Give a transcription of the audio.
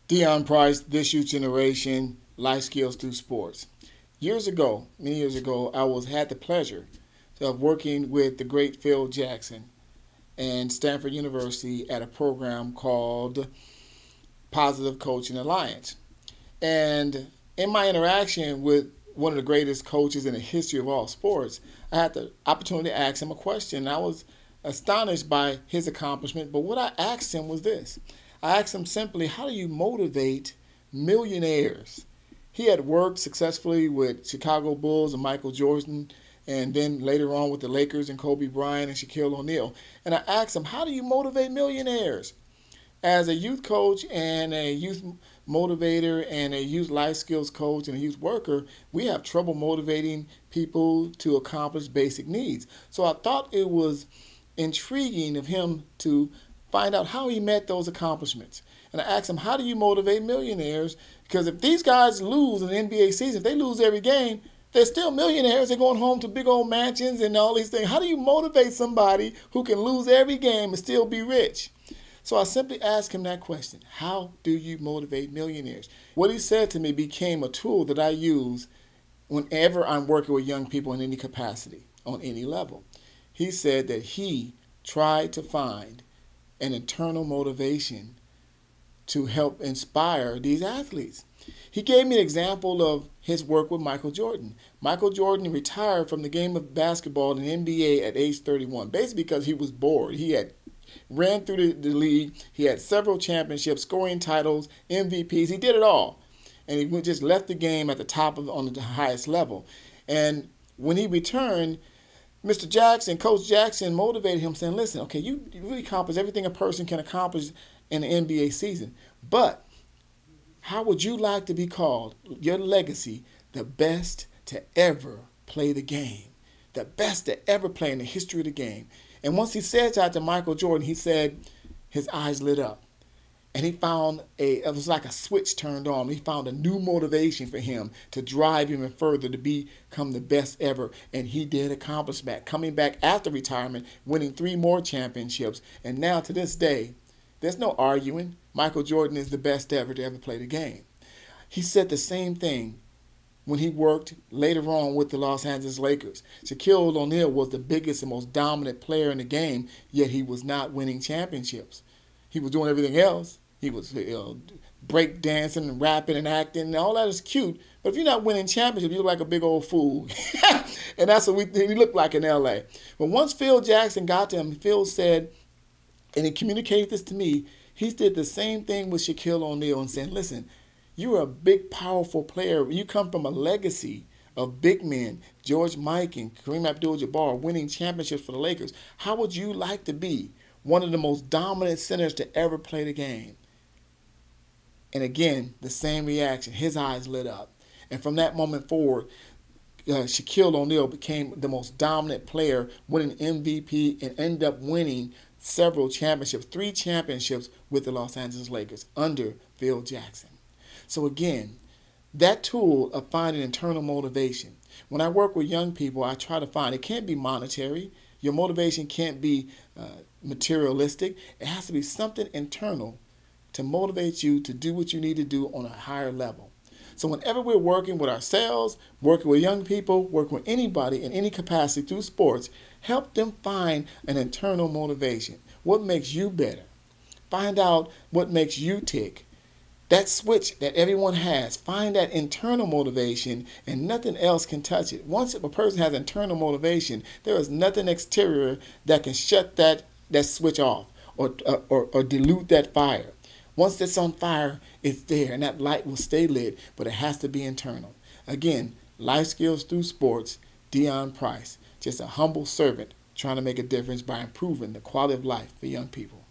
Deon Price, This Youth Generation, Life Skills Through Sports. Years ago, many years ago, had the pleasure of working with the great Phil Jackson and Stanford University at a program called Positive Coaching Alliance. And in my interaction with one of the greatest coaches in the history of all sports, I had the opportunity to ask him a question. I was astonished by his accomplishment, but what I asked him was this. I asked him simply, how do you motivate millionaires? He had worked successfully with Chicago Bulls and Michael Jordan, and then later on with the Lakers and Kobe Bryant and Shaquille O'Neal. And I asked him, how do you motivate millionaires? As a youth coach and a youth motivator and a youth life skills coach and a youth worker, we have trouble motivating people to accomplish basic needs. So I thought it was intriguing of him to find out how he met those accomplishments. And I asked him, how do you motivate millionaires? Because if these guys lose in the NBA season, if they lose every game, they're still millionaires. They're going home to big old mansions and all these things. How do you motivate somebody who can lose every game and still be rich? So I simply asked him that question. How do you motivate millionaires? What he said to me became a tool that I use whenever I'm working with young people in any capacity, on any level. He said that he tried to find an internal motivation to help inspire these athletes. He gave me an example of his work with Michael Jordan. Michael Jordan retired from the game of basketball in the NBA at age 31, basically because he was bored. He had ran through the league. He had several championships, scoring titles, MVPs. He did it all. And he just left the game at the top on the highest level. And when he returned, Mr. Jackson, Coach Jackson motivated him saying, listen, okay, you really accomplished everything a person can accomplish in an NBA season. But how would you like to be called, your legacy, the best to ever play the game? The best to ever play in the history of the game. And once he said that to Michael Jordan, he said his eyes lit up. And he found it was like a switch turned on. He found a new motivation for him to drive even further to become the best ever. And he did accomplish that, coming back after retirement, winning 3 more championships. And now to this day, there's no arguing. Michael Jordan is the best ever to ever play the game. He said the same thing when he worked later on with the Los Angeles Lakers. Shaquille O'Neal was the biggest and most dominant player in the game, yet he was not winning championships. He was doing everything else. He was break dancing and rapping and acting, and all that is cute. But if you're not winning championships, you look like a big old fool. And that's what he looked like in L.A. But once Phil Jackson got to him, Phil said, and he communicated this to me, he did the same thing with Shaquille O'Neal and said, listen, you're a big, powerful player. You come from a legacy of big men, George Mike and Kareem Abdul-Jabbar, winning championships for the Lakers. How would you like to be one of the most dominant centers to ever play the game? And again, the same reaction. His eyes lit up. And from that moment forward, Shaquille O'Neal became the most dominant player, winning MVP and ended up winning several championships, 3 championships with the Los Angeles Lakers under Phil Jackson. So again, that tool of finding internal motivation. When I work with young people, I try to find, it can't be monetary. Your motivation can't be materialistic. It has to be something internal to motivate you to do what you need to do on a higher level. So whenever we're working with ourselves, working with young people, working with anybody in any capacity through sports, help them find an internal motivation. What makes you better? Find out what makes you tick. That switch that everyone has, find that internal motivation, and nothing else can touch it. Once a person has internal motivation, there is nothing exterior that can shut that switch off or dilute that fire. Once it's on fire, it's there, and that light will stay lit, but it has to be internal. Again, life skills through sports, Deon Price, just a humble servant trying to make a difference by improving the quality of life for young people.